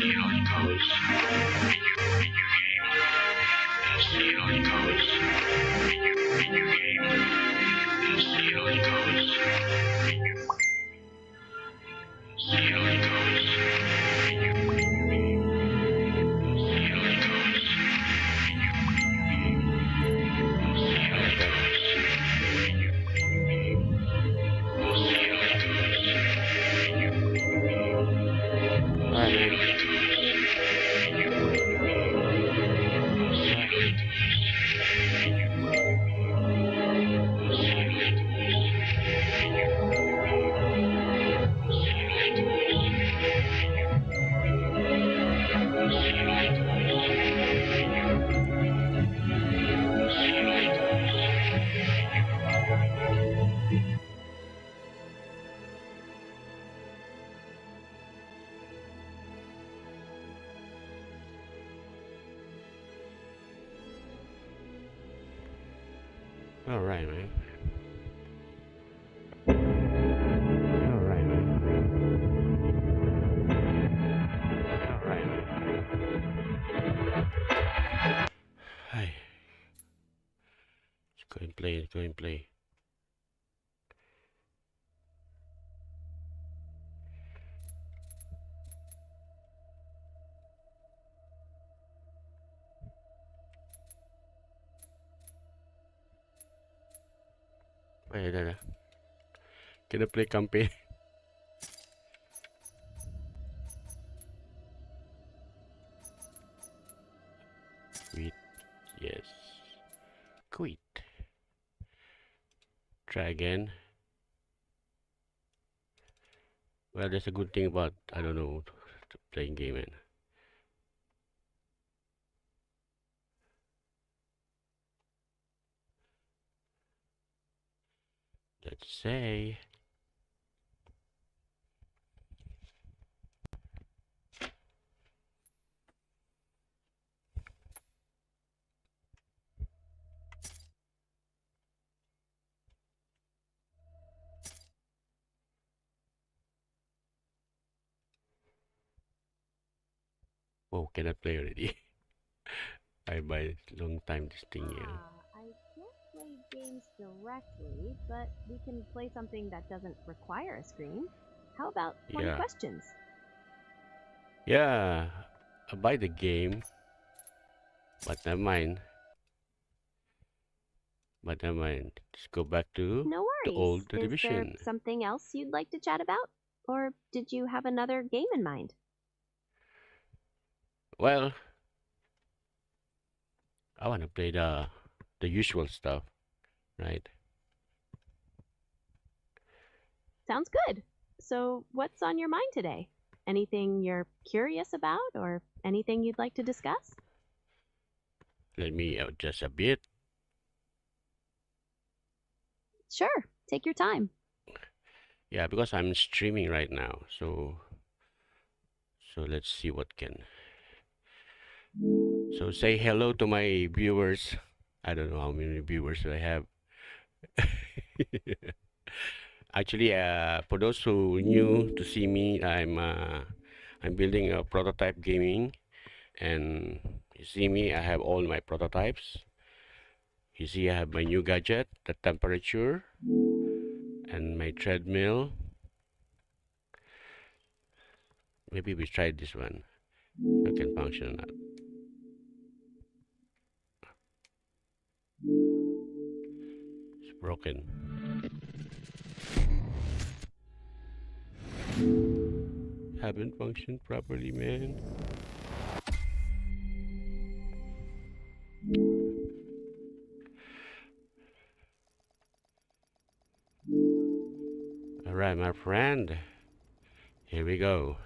see how it goes. In your game. And see how it goes. In your game. And see how it goes. See how it goes. In your game. See how it goes. In your game. See how it goes. In your game. See how it goes. In your game. Alright, See man. how it goes. In your game. See how it goes. In your game. See how it goes. In your game. See how it goes. In your see how it goes. In your see how it goes. Alright, man. Alright, man. Alright, man. Hi. Let's go and play. Let's go and play. Ay, dah. Kena play campaign. Quit. Yes. Quit. Try again. Well, that's a good thing about, I don't know, playing game, man. Let's say. Oh, cannot play already. I buy long time this thing here. I can't play games directly, but we can play something that doesn't require a screen. How about 20 Yeah. questions? Yeah, I buy the game, but never mind. But never mind. Just go back to No the worries. old Is there television. something else you'd like to chat about? Or did you have another game in mind? Well, I want to play the usual stuff, right? Sounds good. So, what's on your mind today? Anything you're curious about or anything you'd like to discuss? Let me adjust a bit. Sure, take your time. Yeah, because I'm streaming right now, so let's see what can. So say hello to my viewers. I don't know how many viewers I have. Actually, for those who new to see me, I'm building a prototype gaming, and you see me, I have all my prototypes. You see, I have my new gadget, the temperature, and my treadmill. Maybe we try this one. It can function or not. It's broken. Haven't functioned properly, man. Alright, my friend. Here we go.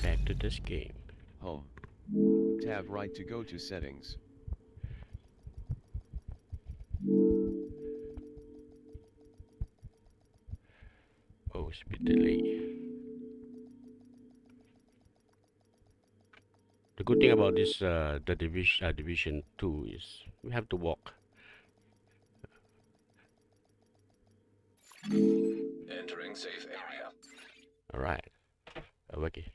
Back to this game. Home. Tab right to go to settings. Oh, speed delay. The good thing about this the division 2 is we have to walk. Entering safe area. All right. Okay.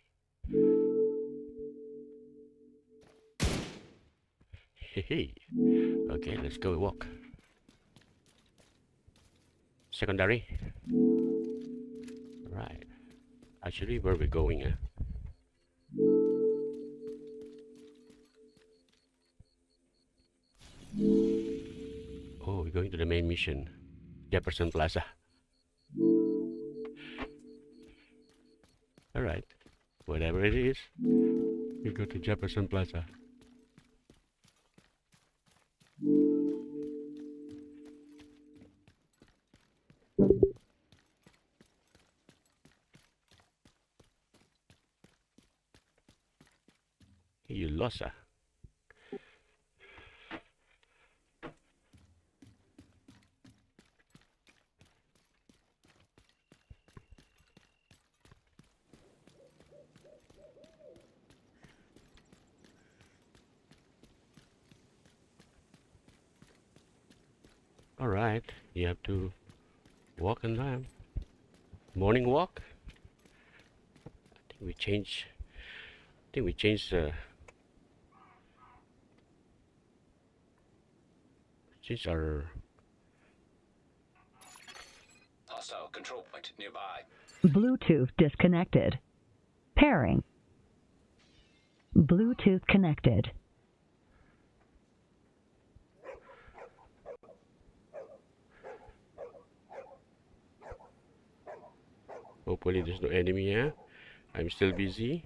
Hey. Okay, let's go walk. Secondary. All right. Actually, where we going? Oh, we're going to the main mission, Jefferson Plaza. All right. Whatever it is, we go to Jefferson Plaza. Hey, you lost, All right. You have to walk and lamb. Morning walk. I think we change. I think we changed our. Hostile control point nearby. Bluetooth disconnected. Pairing. Bluetooth connected. Hopefully there's no enemy here. I'm still busy.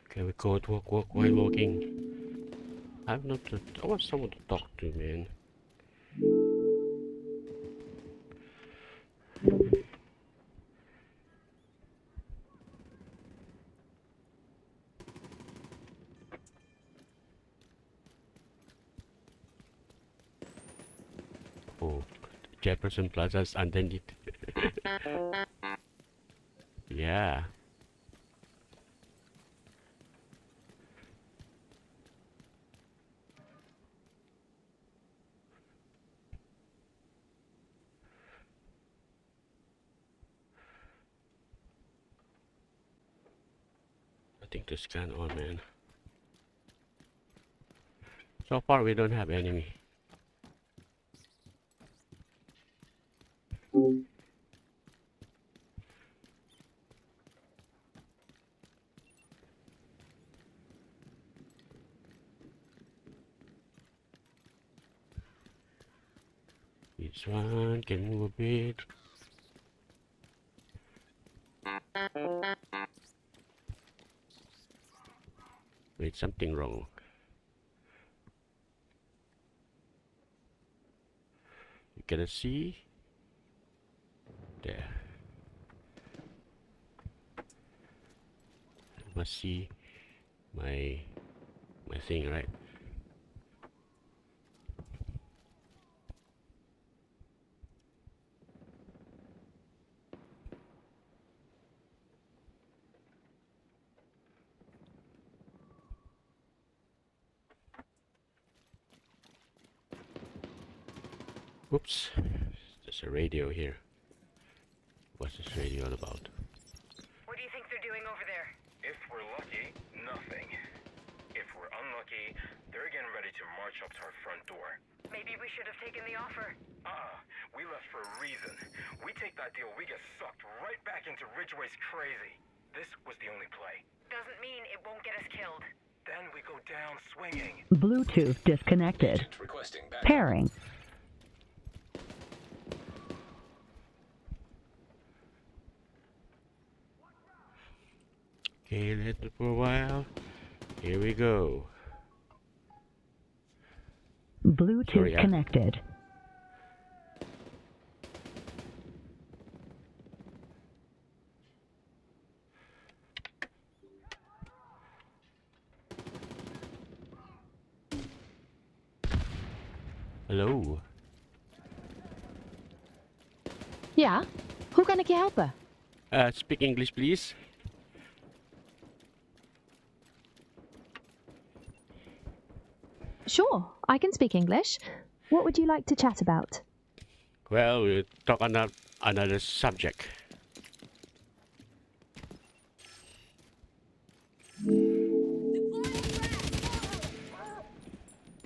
Okay, we go walk while walking. I want someone to talk to, man. Oh, Jefferson Plaza's underneath. Yeah. I think to scan on, man. So far we don't have enemy. This one can move a bit. Wait, something wrong. You cannot see. There. I must see my thing, right? Oops. There's a radio here. What's this radio all about? What do you think they're doing over there? If we're lucky, nothing. If we're unlucky, they're getting ready to march up to our front door. Maybe we should have taken the offer. We left for a reason. We take that deal, we get sucked right back into Ridgeway's crazy. This was the only play. Doesn't mean it won't get us killed. Then we go down swinging. Bluetooth disconnected. Agent requesting backup. Pairing. Okay, let it for a while. Here we go. Bluetooth Sorry, connected. Hello. Ja, hoe kan ik je helpen? Speak English, please. Sure, I can speak English. What would you like to chat about? Well, we'll talk on another subject.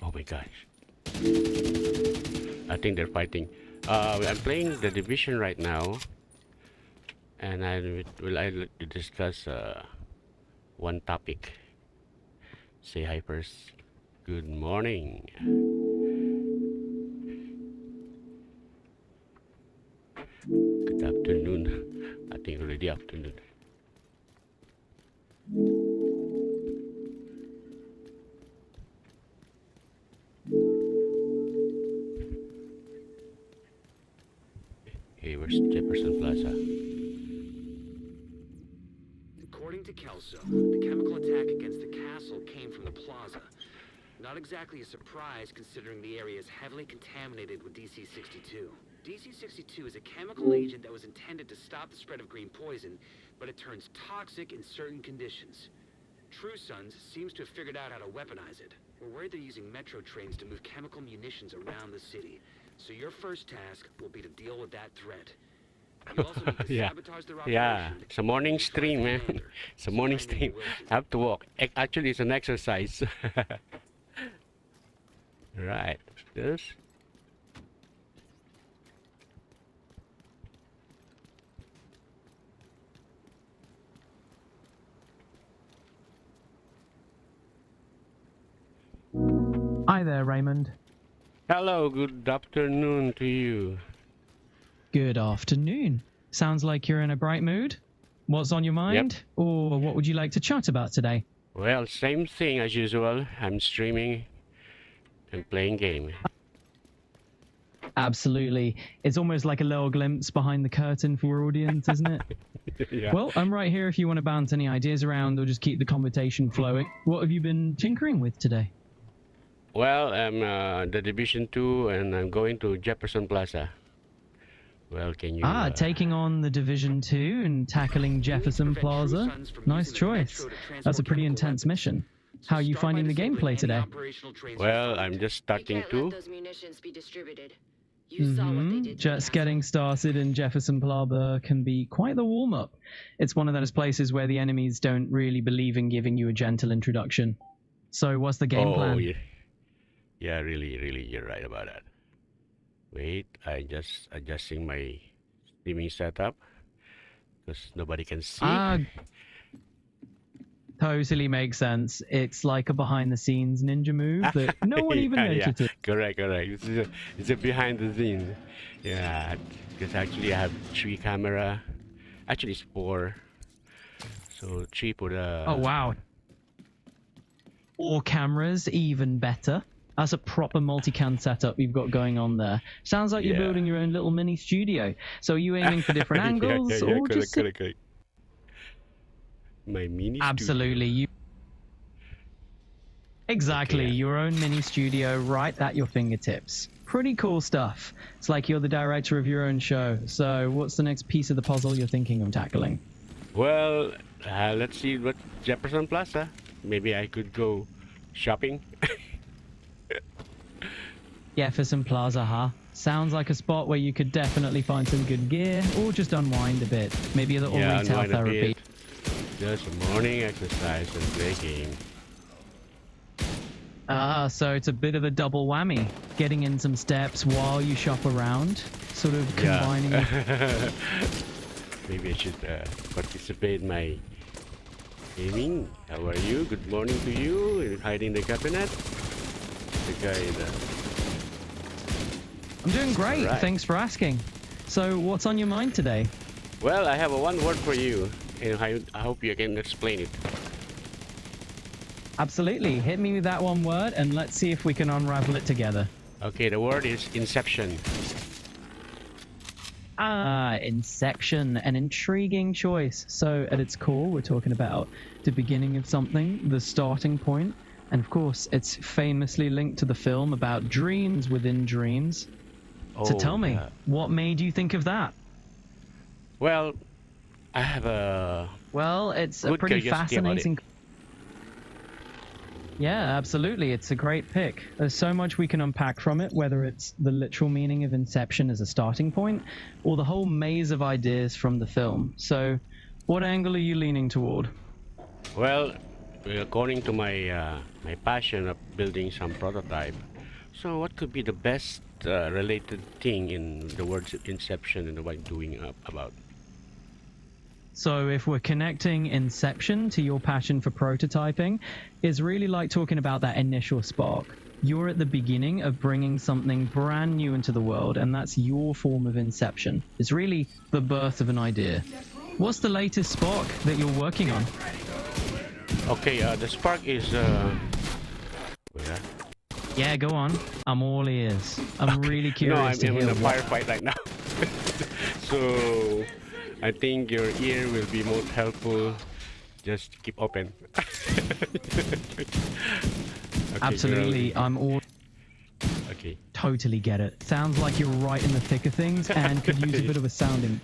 Oh my gosh. I think they're fighting. I'm playing the division right now, and I will like to discuss one topic. Say hi first. Good morning. Good afternoon. I think already afternoon. Hey, where's Jefferson Plaza? According to Kelso, the chemical attack against the castle came from the plaza. Not exactly a surprise considering the area is heavily contaminated with DC-62. DC-62 is a chemical agent that was intended to stop the spread of green poison, but it turns toxic in certain conditions. True Sons seems to have figured out how to weaponize it. We're worried they're using metro trains to move chemical munitions around the city. So your first task will be to deal with that threat. You also need to Yeah. sabotage their Yeah, operation it's a morning and neutralize stream, the man. commander, It's a morning surrendering stream. Wilson. I have to walk. Actually, it's an exercise. Right. This. Hi there, Raymond. Hello, good afternoon to you. Good afternoon. Sounds like you're in a bright mood. What's on your mind? Or what would you like to chat about today? Well, same thing as usual. I'm streaming and playing game. Absolutely. It's almost like a little glimpse behind the curtain for our audience, isn't it? Yeah. Well, I'm right here if you want to bounce any ideas around or just keep the conversation flowing. What have you been tinkering with today? Well, I'm the Division 2 and I'm going to Jefferson Plaza. Well, can you... Taking on the Division 2 and tackling Jefferson Plaza? Nice choice. That's a pretty intense mission. How are you finding the gameplay today? Well, I'm just starting to. Those munitions be distributed. You saw what they did. Just getting started in Jefferson Plaza can be quite the warm-up. It's one of those places where the enemies don't really believe in giving you a gentle introduction. So what's the game plan? Yeah. Yeah, really, you're right about that. Wait, I just adjusting my streaming setup because nobody can see. Totally makes sense. It's like a behind-the-scenes ninja move that no one even noticed. Yeah. Correct. It's a behind the scenes. Yeah, because actually I have 3 camera. Actually, it's 4. So 3 for the. Oh wow! 4 cameras, even better. That's a proper multicam setup you've got going on there. Sounds like you're building your own little mini studio. So are you aiming for different angles or correct, just... correct. My mini Absolutely. Exactly. Okay. Your own mini studio right at your fingertips. Pretty cool stuff. It's like you're the director of your own show. So what's the next piece of the puzzle you're thinking of tackling? Well, let's see what Jefferson Plaza. Maybe I could go shopping. Jefferson Plaza, huh? Sounds like a spot where you could definitely find some good gear or just unwind a bit. Maybe a little retail unwind a therapy. bit. Just a morning exercise and play game. So it's a bit of a double whammy. Getting in some steps while you shop around. Sort of combining... Maybe I should participate in my gaming. How are you? Good morning to you. You're hiding the cabinet. The guy in the... I'm doing great. Right. Thanks for asking. So what's on your mind today? Well, I have one word for you, and I hope you can explain it. Absolutely. Hit me with that one word, and let's see if we can unravel it together. Okay, the word is Inception. Inception. An intriguing choice. So at its core, we're talking about the beginning of something, the starting point, And of course, it's famously linked to the film about dreams within dreams. So Oh, tell me, yeah. what made you think of that? Well, I have a Well, it's a good pretty curiosity about it. fascinating. Yeah, absolutely. It's a great pick. There's so much we can unpack from it, whether it's the literal meaning of Inception as a starting point, or the whole maze of ideas from the film. So, what angle are you leaning toward? Well, according to my passion of building some prototype, so what could be the best related thing in the words Inception and what I'm doing about? So if we're connecting Inception to your passion for prototyping, it's really like talking about that initial spark. You're at the beginning of bringing something brand new into the world, and that's your form of Inception. It's really the birth of an idea. What's the latest spark that you're working on? Okay, the spark is Yeah, go on. I'm all ears. I'm really curious no, I'm to in hear a what... firefight right now. So I think your ear will be most helpful. Just keep open. Okay, Absolutely, I'm all... Okay. Totally get it. Sounds like you're right in the thick of things and could use a bit of a sounding.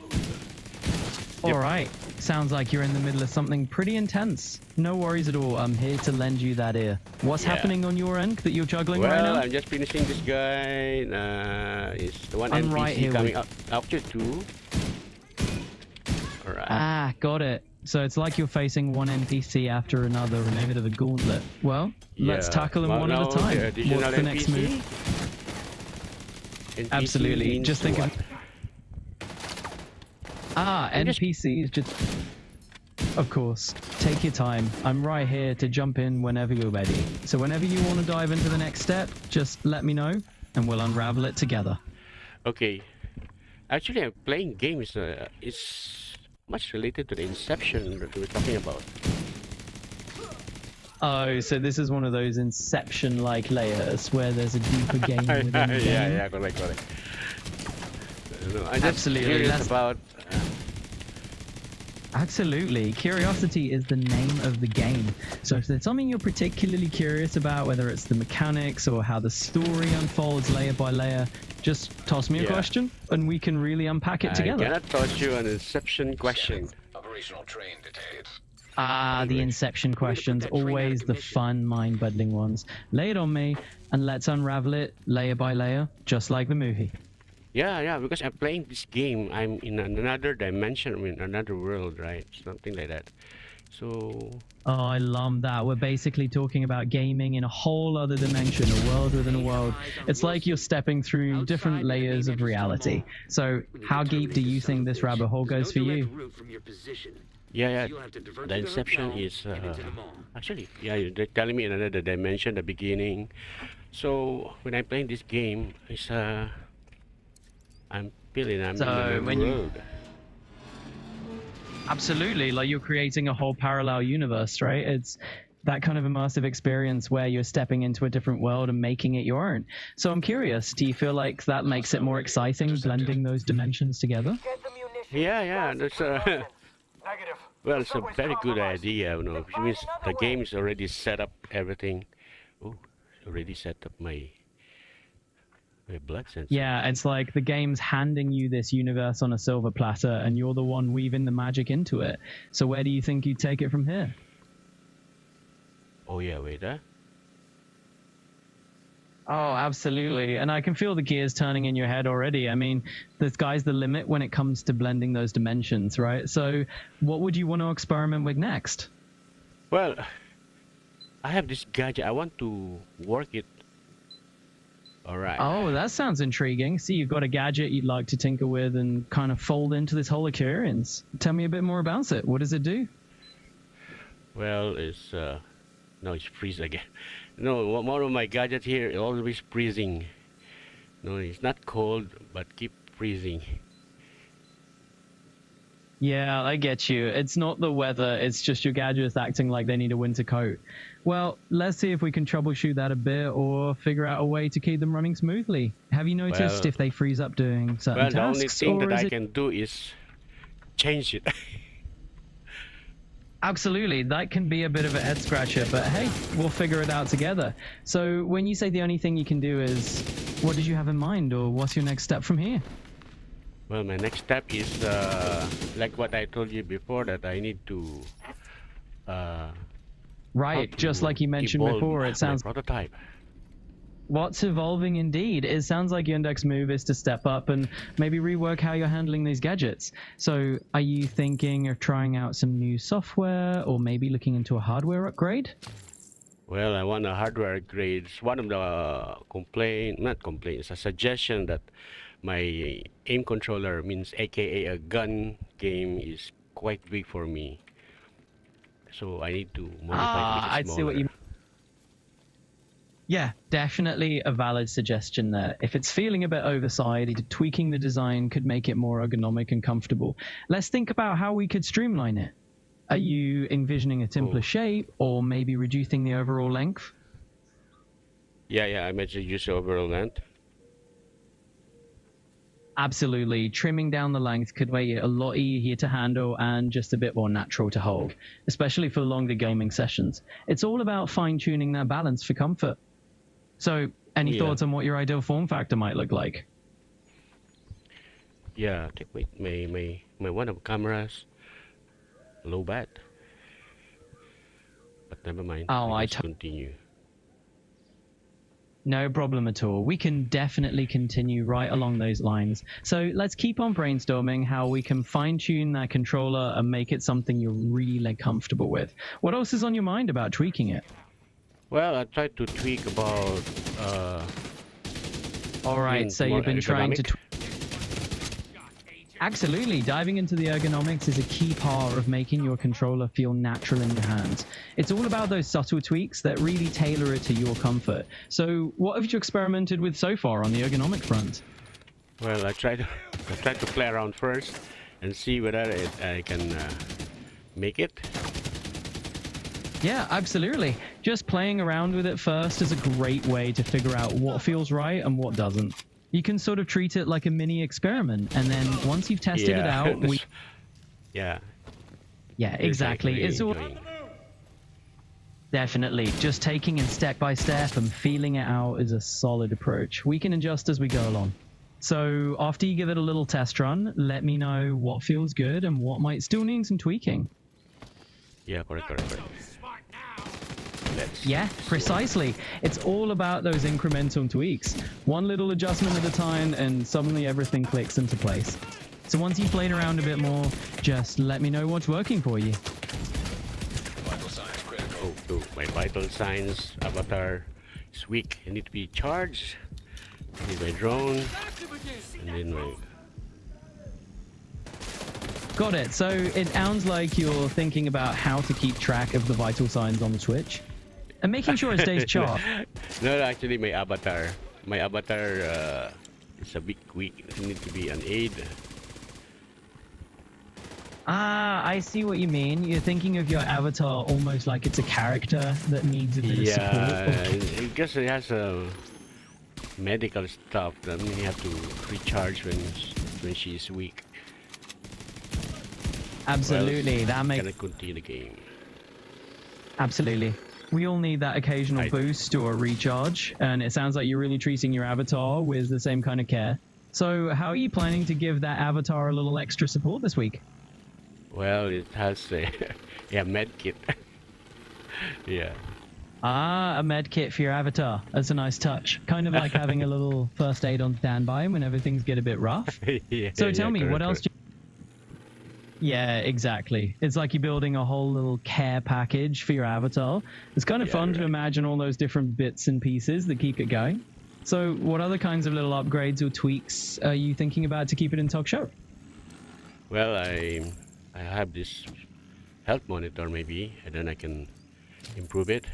Yep. Alright, sounds like you're in the middle of something pretty intense. No worries at all, I'm here to lend you that ear. What's happening on your end that you're juggling right now? Well, I'm just finishing this guy. It's the one I'm NPC right here coming with- up after 2. Alright. Ah, got it. So it's like you're facing one NPC after another in a bit of a gauntlet. Well, let's Yeah. tackle them Well, one at now a time. the additional What's the next NPC? move? NPC Absolutely. means Just think what? of... Ah, NPCs just... Of course. Take your time. I'm right here to jump in whenever you're ready. So whenever you want to dive into the next step, just let me know and we'll unravel it together. Okay. Actually, I'm playing games. It's much related to the Inception that we were talking about. Oh, so this is one of those Inception-like layers where there's a deeper game within the game. Yeah, correct. No, I'm just Absolutely, curious that's- about. Absolutely. Curiosity is the name of the game. So if there's something you're particularly curious about, whether it's the mechanics or how the story unfolds layer by layer, just toss me a Yeah. question and we can really unpack it together. I cannot toss you an Inception question. Operational train detected. Ah, the Inception questions, always the fun, mind-bending ones. Lay it on me and let's unravel it layer by layer, just like the movie. Yeah, because I'm playing this game. I'm in another dimension, in another world, right? Something like that. So, Oh, I love that. We're basically talking about gaming in a whole other dimension, a world within a world. It's like you're stepping through different layers of reality. So, how deep do you think this rabbit hole goes for you? yeah, the Inception is actually, yeah, you're telling me another dimension, the beginning. So when I'm playing this game, it's I'm feeling I'm So in another when you- world. Absolutely, like you're creating a whole parallel universe, right? It's that kind of immersive experience where you're stepping into a different world and making it your own. So I'm curious, do you feel like that makes it more exciting, blending those dimensions together? Yeah, that's well, it's a very good idea, you know. Which means the game is already set up everything. Oh, already set up my blood sensor. Yeah, it's like the game's handing you this universe on a silver platter and you're the one weaving the magic into it. So where do you think you'd take it from here? Oh yeah, wait, huh? Oh, absolutely. And I can feel the gears turning in your head already. I mean, the sky's the limit when it comes to blending those dimensions, right? So what would you want to experiment with next? Well, I have this gadget. I want to work it. All right. Oh, that sounds intriguing. See, you've got a gadget you'd like to tinker with and kind of fold into this whole experience. Tell me a bit more about it. What does it do? Well, it's no, it's freeze again. No, one of my gadgets here is always freezing. No, it's not cold, but keep freezing. Yeah, I get you. It's not the weather, it's just your gadgets acting like they need a winter coat. Well, let's see if we can troubleshoot that a bit or figure out a way to keep them running smoothly. Have you noticed Well- if they freeze up doing certain Well, the only tasks? thing or that is I it... can do is change it. Absolutely, that can be a bit of a head scratcher, but hey, we'll figure it out together. So when you say the only thing you can do is, what did you have in mind, or what's your next step from here? Well, my next step is like what I told you before, that I need to right, just like you mentioned before, it sounds prototype. What's evolving indeed. It sounds like your next move is to step up and maybe rework how you're handling these gadgets. So are you thinking of trying out some new software, or maybe looking into a hardware upgrade? Well, I want a hardware upgrade. One of the not complaints, a suggestion that my aim controller, means aka a gun game, is quite big for me. So I need to modify it. I see what you. Yeah, definitely a valid suggestion there. If it's feeling a bit oversized, tweaking the design could make it more ergonomic and comfortable. Let's think about how we could streamline it. Are you envisioning a simpler shape, or maybe reducing the overall length? Yeah, I mentioned use the overall length. Absolutely. Trimming down the length could make it a lot easier to handle and just a bit more natural to hold, especially for longer gaming sessions. It's all about fine-tuning that balance for comfort. So, any thoughts on what your ideal form factor might look like? Yeah, wait, my one of cameras low bat. But never mind. Oh, continue. No problem at all. We can definitely continue right along those lines. So let's keep on brainstorming how we can fine-tune that controller and make it something you're really comfortable with. What else is on your mind about tweaking it? Well, I tried to tweak about all right, so you've been trying to Absolutely. Diving into the ergonomics is a key part of making your controller feel natural in your hands. It's all about those subtle tweaks that really tailor it to your comfort. So what have you experimented with so far on the ergonomic front? Well, I tried to play around first and see whether I can make it. Yeah, absolutely. Just playing around with it first is a great way to figure out what feels right and what doesn't. You can sort of treat it like a mini experiment, and then once you've tested it out, Yeah, exactly. It's all definitely just taking it step by step and feeling it out is a solid approach. We can adjust as we go along. So after you give it a little test run, let me know what feels good and what might still need some tweaking. Yeah, correct. Yeah, precisely. It's all about those incremental tweaks. One little adjustment at a time, and suddenly everything clicks into place. So once you've played around a bit more, just let me know what's working for you. Vital signs critical. Oh, my vital signs avatar is weak. I need to be charged. I need my drone. And then my... Got it. So it sounds like you're thinking about how to keep track of the vital signs on the Switch and making sure it stays charged. No, actually my avatar is a bit weak. It needs to be an aid. Ah, I see what you mean. You're thinking of your avatar almost like it's a character that needs a bit of support. Yeah, it just has a medical stuff that you have to recharge when she's weak. Absolutely, that makes. Can I continue the game? Absolutely. We all need that occasional boost or recharge, and it sounds like you're really treating your avatar with the same kind of care. So how are you planning to give that avatar a little extra support this week? Well, it has a med kit. Yeah. Ah, a med kit for your avatar. That's a nice touch. Kind of like having a little first aid on standby when things get a bit rough. So tell me, what else do you... Yeah, exactly. It's like you're building a whole little care package for your avatar. It's kind of fun to imagine all those different bits and pieces that keep it going. So what other kinds of little upgrades or tweaks are you thinking about to keep it in top shape? Well, I have this health monitor maybe, and then I can improve it.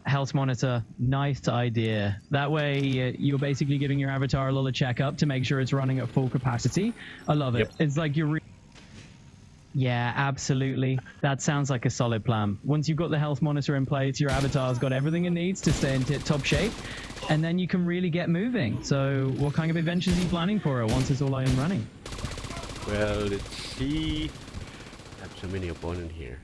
Health monitor, nice idea. That way you're basically giving your avatar a little checkup to make sure it's running at full capacity. I love it. It's like you're yeah, absolutely. That sounds like a solid plan. Once you've got the health monitor in place, your avatar's got everything it needs to stay in tip-top shape, and then you can really get moving. So what kind of adventures are you planning for it once it's all up and running? Well, let's see. I have so many opponents here.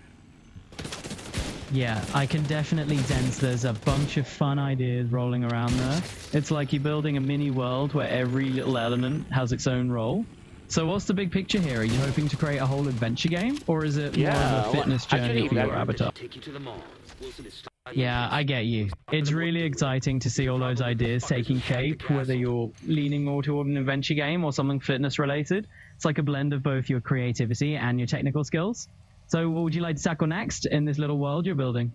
Yeah, I can definitely sense there's a bunch of fun ideas rolling around there. It's like you're building a mini world where every little element has its own role. So what's the big picture here? Are you hoping to create a whole adventure game, or is it more of a fitness journey for your avatar? Take you to the mall. Wilson is Yeah, I get you. It's really exciting to see all those ideas taking shape, whether you're leaning more toward an adventure game or something fitness related. It's like a blend of both your creativity and your technical skills. So what would you like to tackle next in this little world you're building?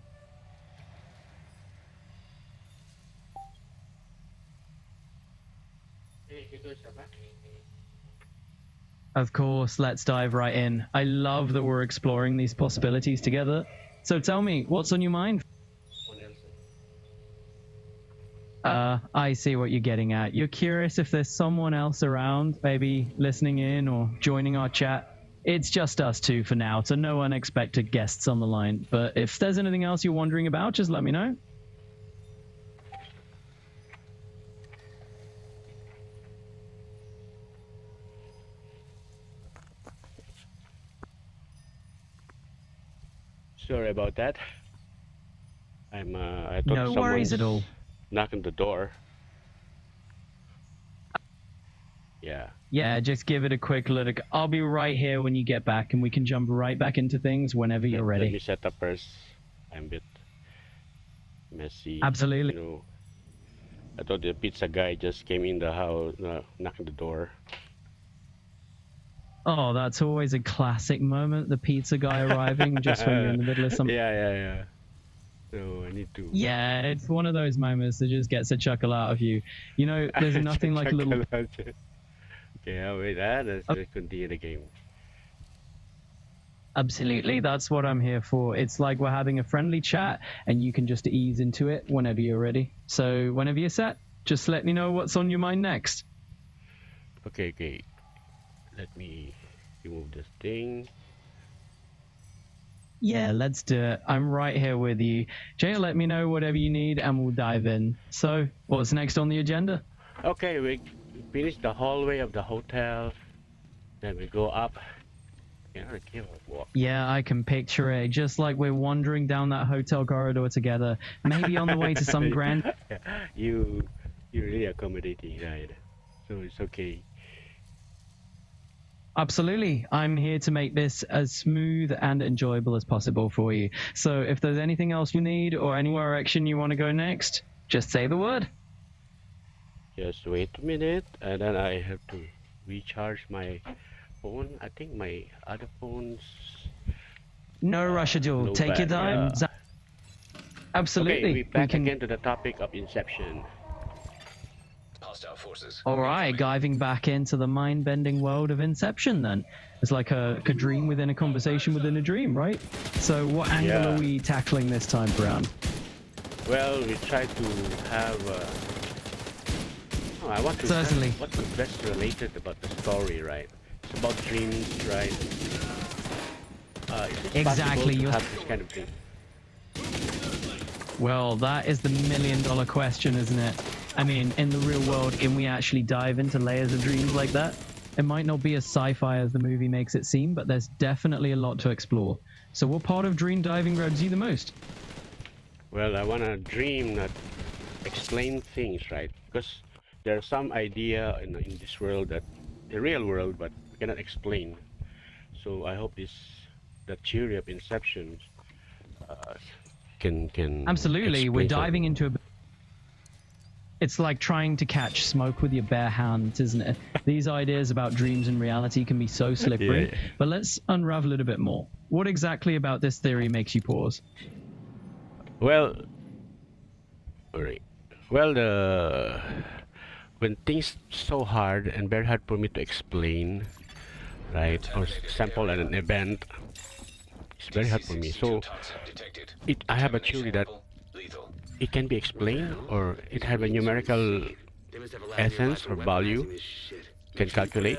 Of course, let's dive right in. I love that we're exploring these possibilities together. So tell me, what's on your mind? I see what you're getting at. You're curious if there's someone else around, maybe listening in or joining our chat. It's just us two for now, so no unexpected guests on the line. But if there's anything else you're wondering about, just let me know. Sorry about that. I thought No worries at all. Knocking the door. Yeah. Yeah, just give it a quick look. I'll be right here when you get back, and we can jump right back into things whenever you're ready. Let me set up first. I'm a bit messy. Absolutely. You know, I thought the pizza guy just came in the house, knocking the door. Oh, that's always a classic moment, the pizza guy arriving just when you're in the middle of something. Yeah. So I need to... Yeah, it's one of those moments that just gets a chuckle out of you. You know, there's nothing like a little... Okay, I'll wait. Let's continue the game. Absolutely, that's what I'm here for. It's like we're having a friendly chat, and you can just ease into it whenever you're ready. So whenever you're set, just let me know what's on your mind next. Okay. Let me remove this thing. Yeah, let's do it. I'm right here with you. Jay, let me know whatever you need, and we'll dive in. So, what's next on the agenda? Okay, we finish the hallway of the hotel. Then we go up. Walk. Yeah, I can picture it. Just like we're wandering down that hotel corridor together. Maybe on the way to some grand... You're really accommodating, right? So it's okay. Absolutely. I'm here to make this as smooth and enjoyable as possible for you. So if there's anything else you need or any direction you want to go next, just say the word. Just wait a minute, and then I have to recharge my phone. I think my other phone's... No rush at all. Take your time. Yeah. Absolutely. Okay, we're back again to the topic of Inception. Hostile forces. All right, diving back into the mind-bending world of Inception then. It's like a dream within a conversation within a dream, right? So what angle are we tackling this time around? Well, we try to have... I want to Certainly. What's the best related about the story, right? It's about dreams, right? Exactly. To have this kind of thing. Well, that is the million-dollar question, isn't it? I mean, in the real world, can we actually dive into layers of dreams like that? It might not be as sci-fi as the movie makes it seem, but there's definitely a lot to explore. So what part of dream diving grabs you the most? Well, I want to dream that explain things, right? Because there's some idea in this world, that the real world, but we cannot explain. So I hope the theory of Inception can Absolutely, we're diving into a... It's like trying to catch smoke with your bare hands, isn't it? These ideas about dreams and reality can be so slippery, but let's unravel it a bit more. What exactly about this theory makes you pause? Well, alright. Well, when things so hard and very hard for me to explain, right? For example, at an event, it's very hard for me. So, I have a theory that it can be explained, or it have a numerical essence or value, can calculate.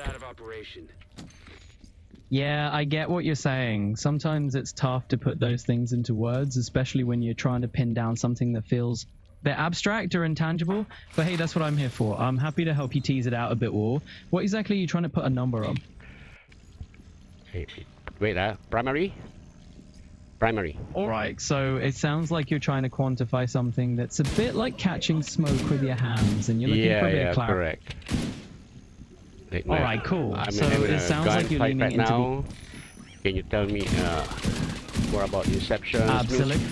Yeah, I get what you're saying. Sometimes it's tough to put those things into words, especially when you're trying to pin down something that feels a bit abstract or intangible. But hey, that's what I'm here for. I'm happy to help you tease it out a bit more. What exactly are you trying to put a number on? Hey, Wait, primary? Primary. All right, so it sounds like you're trying to quantify something that's a bit like catching smoke with your hands, and you're looking for a bit of clarity. Correct. All right, cool. I'm So having it a sounds like you're gunfight leaning right into now. Can you tell me more about Inception? Absolutely.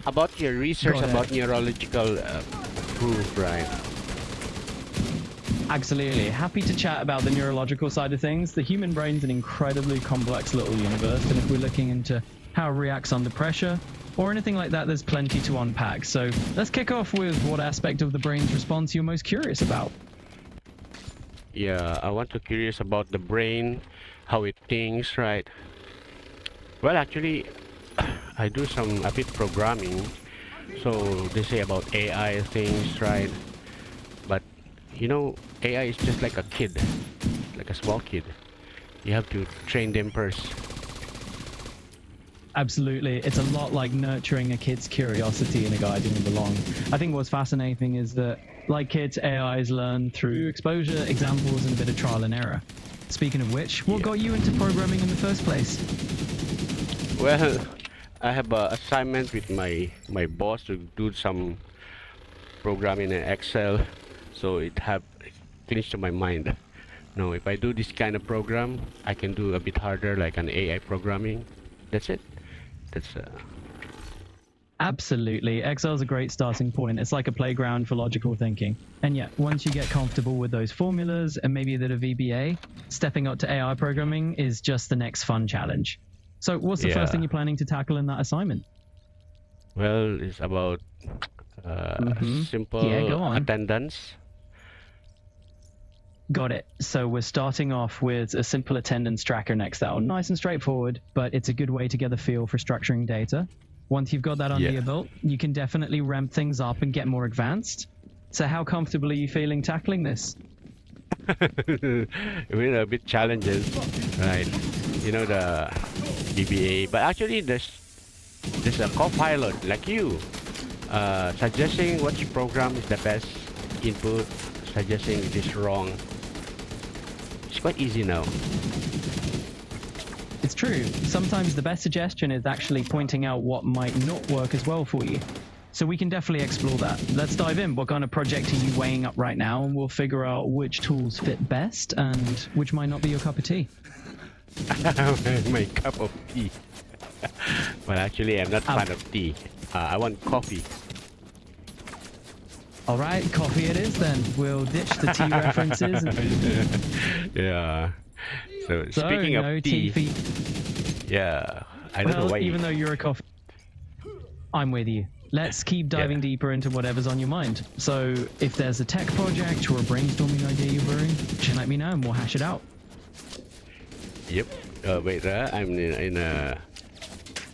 About your research Go ahead. about neurological proof, right? Absolutely. Happy to chat about the neurological side of things. The human brain's an incredibly complex little universe, and if we're looking into how it reacts under pressure or anything like that, there's plenty to unpack. So let's kick off with what aspect of the brain's response you're most curious about. Yeah, I want to curious about the brain, how it thinks, right? Well, actually, I do a bit programming, so they say about AI things, right? But you know, AI is just like a kid, like a small kid. You have to train them first. Absolutely. It's a lot like nurturing a kid's curiosity and guiding them along. I think what's fascinating is that, like kids, AIs learn through exposure, examples, and a bit of trial and error. Speaking of which, what got you into programming in the first place? Well, I have an assignment with my boss to do some programming in Excel, so it clinched to my mind. No, if I do this kind of program, I can do a bit harder, like an AI programming. That's it. That's Absolutely. Excel's a great starting point. It's like a playground for logical thinking. And yet, once you get comfortable with those formulas and maybe a bit of VBA, stepping up to AI programming is just the next fun challenge. So what's the first thing you're planning to tackle in that assignment? Well, it's about simple attendance. Got it. So we're starting off with a simple attendance tracker next out. Nice and straightforward, but it's a good way to get a feel for structuring data. Once you've got that under your belt, you can definitely ramp things up and get more advanced. So how comfortable are you feeling tackling this? We're a bit challenges, right? You know, the DBA, but actually there's a co-pilot like you suggesting which program is the best input, suggesting it is wrong. It's quite easy now. It's true. Sometimes the best suggestion is actually pointing out what might not work as well for you. So we can definitely explore that. Let's dive in. What kind of project are you weighing up right now? And we'll figure out which tools fit best and which might not be your cup of tea. My cup of tea. Well, actually, I'm not a fan of tea. I want coffee. All right, coffee it is then. We'll ditch the tea references. Yeah. So speaking of tea, yeah, I don't know why. Even though you're a coffee, I'm with you. Let's keep diving deeper into whatever's on your mind. So if there's a tech project or a brainstorming idea you're brewing, just let me know and we'll hash it out. Yep. Wait, I'm in a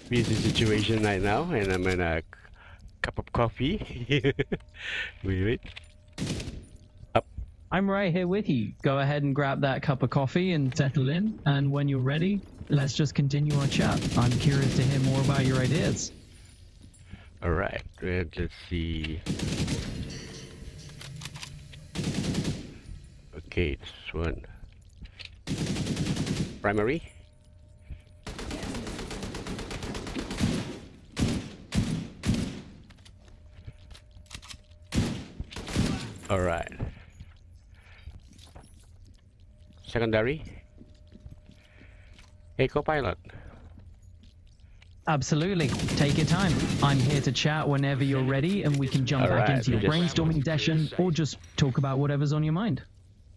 busy situation right now, and I'm in a cup of coffee. wait. Up. I'm right here with you. Go ahead and grab that cup of coffee and settle in. And when you're ready, let's just continue our chat. I'm curious to hear more about your ideas. All right. Let's see. Okay, this one. Primary. All right. Secondary. Hey, co-pilot. Absolutely. Take your time. I'm here to chat whenever you're ready, and we can jump back into your brainstorming session or just talk about whatever's on your mind.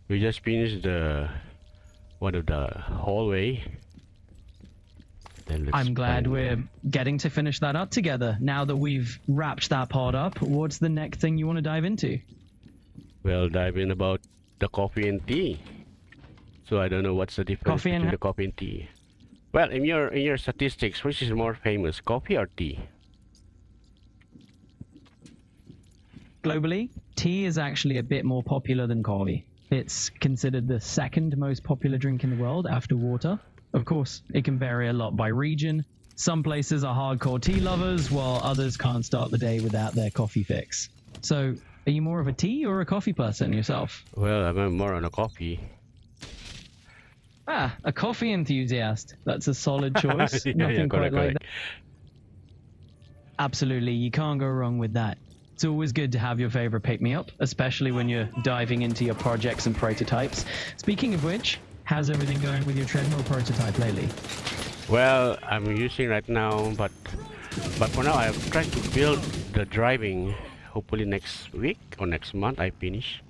We just finished one of the hallway. I'm glad we're getting to finish that up together. Now that we've wrapped that part up, what's the next thing you want to dive into? We'll dive in about the coffee and tea. So I don't know what's the difference between the coffee and tea. Well, in your statistics, which is more famous, coffee or tea? Globally, tea is actually a bit more popular than coffee. It's considered the second most popular drink in the world after water. Of course, it can vary a lot by region. Some places are hardcore tea lovers, while others can't start the day without their coffee fix. So, are you more of a tea or a coffee person yourself? Well, I'm more on a coffee. Ah, a coffee enthusiast. That's a solid choice. Yeah, Nothing quite correct, like correct. that. Absolutely, you can't go wrong with that. It's always good to have your favorite pick-me-up, especially when you're diving into your projects and prototypes. Speaking of which, how's everything going with your treadmill prototype lately? Well, I'm using right now, but for now I'm trying to build the driving. Hopefully next week or next month I finish.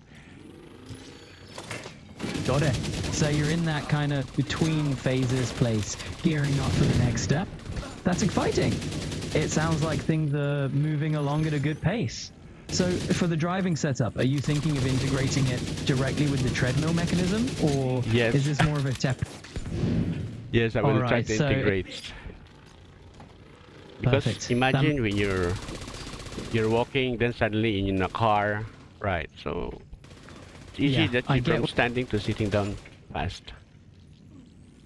Got it. So you're in that kind of between phases place, gearing up for the next step. That's exciting. It sounds like things are moving along at a good pace. So for the driving setup, are you thinking of integrating it directly with the treadmill mechanism, or Yes. is this more of a step? Yes, I will try Alright, to so integrate. Because Perfect. imagine when you're walking, then suddenly in a car, right? So it's easy Yeah, that I you get from what- standing to sitting down fast.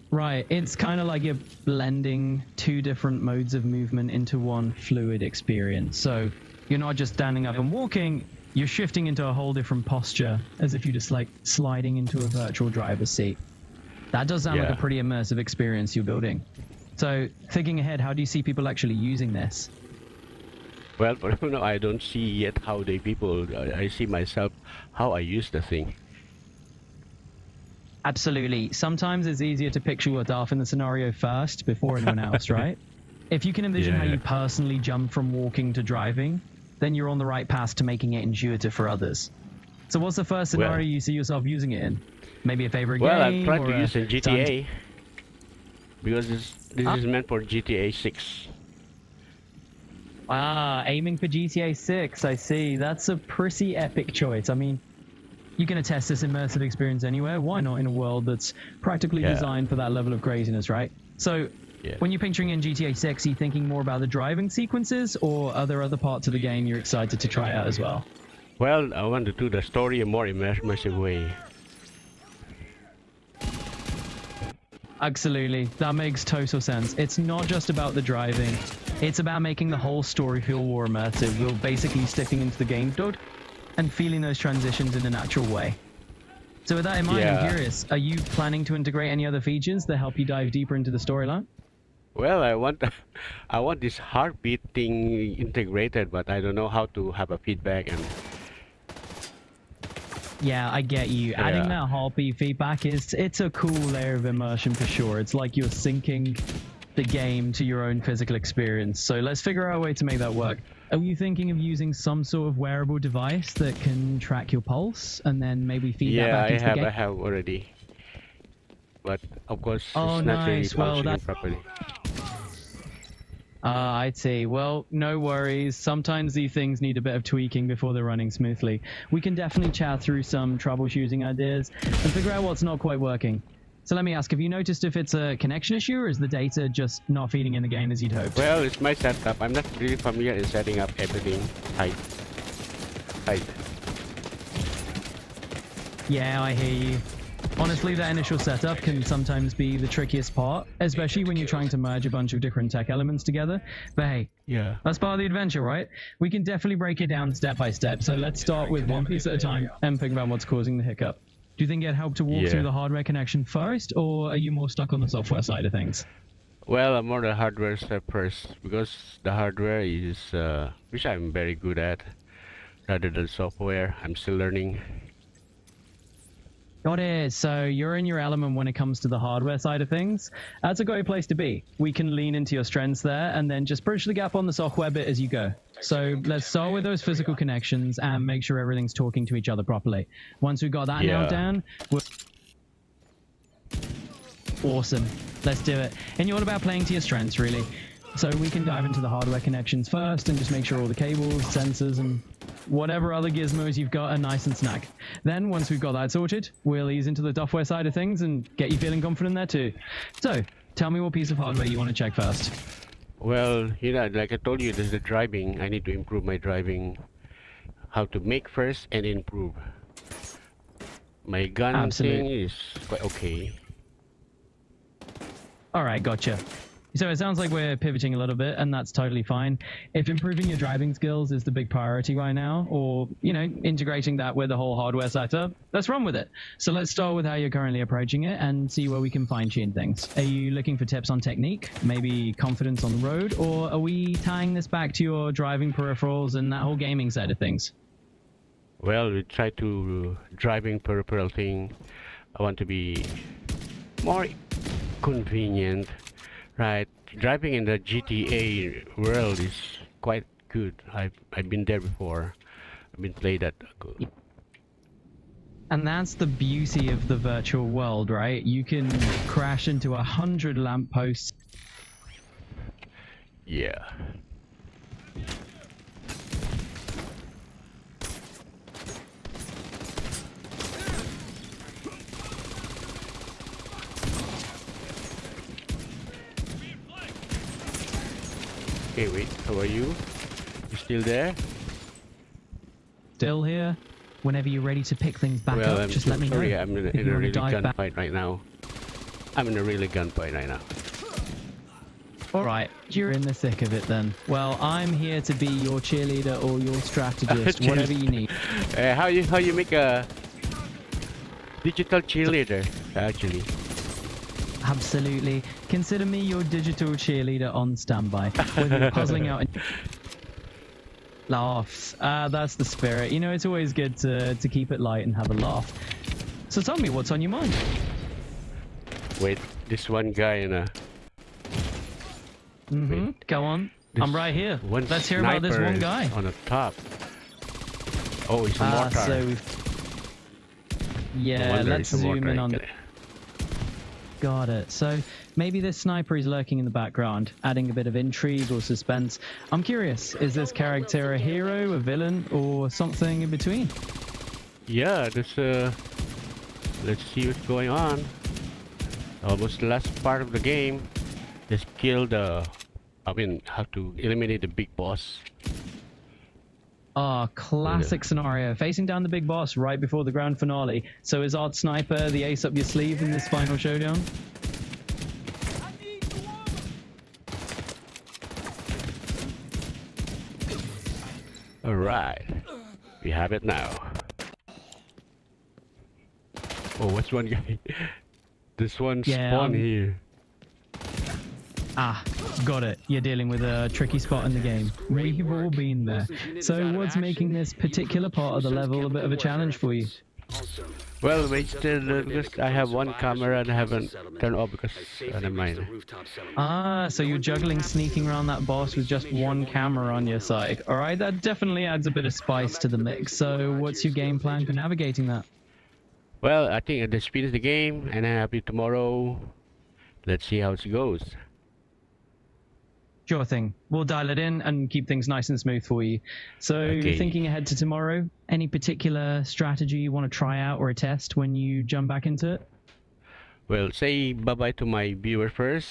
Right, it's kind of like you're blending two different modes of movement into one fluid experience. So you're not just standing up and walking, you're shifting into a whole different posture, as if you're just like sliding into a virtual driver's seat. That does sound like Yeah. a pretty immersive experience you're building. So thinking ahead, how do you see people actually using this? Well, for now, I don't see yet how the people. I see myself how I use the thing. Absolutely. Sometimes it's easier to picture yourself in the scenario first before anyone else, right? If you can envision how Yeah. you personally jump from walking to driving, then you're on the right path to making it intuitive for others. So what's the first scenario Well- you see yourself using it in? Maybe a favorite Well, game? I'm trying or to use in time GTA because this Ah. is meant for GTA 6. Aiming for GTA 6, I see. That's a pretty epic choice. I mean, you can attest this immersive experience anywhere. Why not in a world that's practically Yeah. designed for that level of craziness, right? So, Yeah. when you're picturing in GTA 6, are you thinking more about the driving sequences, or are there other parts of the game you're excited to try out as well? Well, I want to do the story in a more immersive way. Absolutely. That makes total sense. It's not just about the driving. It's about making the whole story feel more immersive. You're basically stepping into the game mode and feeling those transitions in a natural way. So with that in mind, Yeah. I'm curious, are you planning to integrate any other features that help you dive deeper into the storyline? Well, I want this heartbeat thing integrated, but I don't know how to have a feedback and. Yeah, I get you. Adding Yeah. that heartbeat feedback it's a cool layer of immersion for sure. It's like you're syncing the game to your own physical experience. So let's figure out a way to make that work. Are you thinking of using some sort of wearable device that can track your pulse and then maybe feed that Yeah, back into the game? I have already. But of course, Oh, it's not really nice. Well, functioning that- properly. I see. Well, no worries. Sometimes these things need a bit of tweaking before they're running smoothly. We can definitely chat through some troubleshooting ideas and figure out what's not quite working. So let me ask, have you noticed if it's a connection issue or is the data just not feeding in the game as you'd hoped? Well, it's my setup. I'm not really familiar in setting up everything tight. Yeah, I hear you. Honestly, that initial setup can sometimes be the trickiest part, especially when you're trying to merge a bunch of different tech elements together. But hey, Yeah. that's part of the adventure, right? We can definitely break it down step by step. So let's start with one piece at a time and figure out what's causing the hiccup. Do you think it'd help to walk Yeah. through the hardware connection first, or are you more stuck on the software side of things? Well, I'm more the hardware step first because the hardware is which I'm very good at, rather than software. I'm still learning. Got it. So you're in your element when it comes to the hardware side of things. That's a great place to be. We can lean into your strengths there and then just bridge the gap on the software bit as you go. So let's start with those physical connections and make sure everything's talking to each other properly. Once we've got that nailed Yeah. down, awesome. Let's do it. And you're all about playing to your strengths, really. So we can dive into the hardware connections first and just make sure all the cables, sensors, and whatever other gizmos you've got are nice and snug. Then, once we've got that sorted, we'll ease into the software side of things and get you feeling confident there too. So, tell me what piece of hardware you want to check first. Well, like I told you, there's the driving. I need to improve my driving. How to make first and improve. My gun Absolutely. thing is quite okay. All right, gotcha. So it sounds like we're pivoting a little bit, and that's totally fine. If improving your driving skills is the big priority right now, or, you know, integrating that with the whole hardware setup, let's run with it. So let's start with how you're currently approaching it and see where we can fine-tune things. Are you looking for tips on technique, maybe confidence on the road, or are we tying this back to your driving peripherals and that whole gaming side of things? Well, we try to driving peripheral thing. I want to be more convenient. Right, driving in the GTA world is quite good. I've been there before. I've been played that. And that's the beauty of the virtual world, right? You can crash into 100 lampposts. Yeah. Okay, wait, how are you? You still there? Still here. Whenever you're ready to pick things back up, just let me know. Sorry, I'm in a really gunfight right now. I'm in a really gunfight right now. Alright, you're in the thick of it then. Well, I'm here to be your cheerleader or your strategist, whatever you need. How you make a digital cheerleader, actually? Absolutely. Consider me your digital cheerleader on standby. Whether you're puzzling out laughs. That's the spirit. You know, it's always good to keep it light and have a laugh. So tell me, what's on your mind? Wait, this one guy in a... Go on. I'm right here. Let's hear about this one guy. On the top. Oh, it's a mortar. So yeah, let's zoom in on the... Got it. So maybe this sniper is lurking in the background, adding a bit of intrigue or suspense. I'm curious, is this character a hero, a villain, or something in between? Yeah, this let's see what's going on. Almost the last part of the game. Just kill the... have to eliminate the big boss. Ah, classic scenario. Facing down the big boss right before the grand finale. So is Odd Sniper the ace up your sleeve in this final showdown? Alright. We have it now. Oh, what's one guy? This one spawned here. Ah, got it. You're dealing with a tricky spot in the game. We've all been there. So what's making this particular part of the level a bit of a challenge for you? Well, because I have one camera and I haven't turned off because never mind. Ah, so you're juggling sneaking around that boss with just one camera on your side. Alright, that definitely adds a bit of spice to the mix. So what's your game plan for navigating that? Well, I think the speed is the game, and I'm happy tomorrow. Let's see how it goes. Sure thing. We'll dial it in and keep things nice and smooth for you. So thinking ahead to tomorrow, any particular strategy you want to try out or test when you jump back into it? Well, say bye-bye to my viewer first,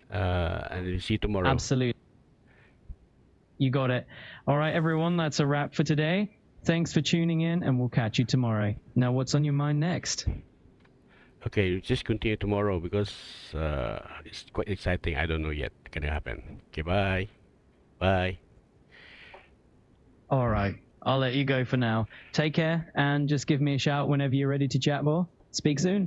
and we'll see you tomorrow. Absolutely. You got it. All right, everyone, that's a wrap for today. Thanks for tuning in, and we'll catch you tomorrow. Now, what's on your mind next? Okay, just continue tomorrow because it's quite exciting. I don't know yet what's gonna happen. Okay, bye. Bye. All right, I'll let you go for now. Take care, and just give me a shout whenever you're ready to chat more. Speak soon.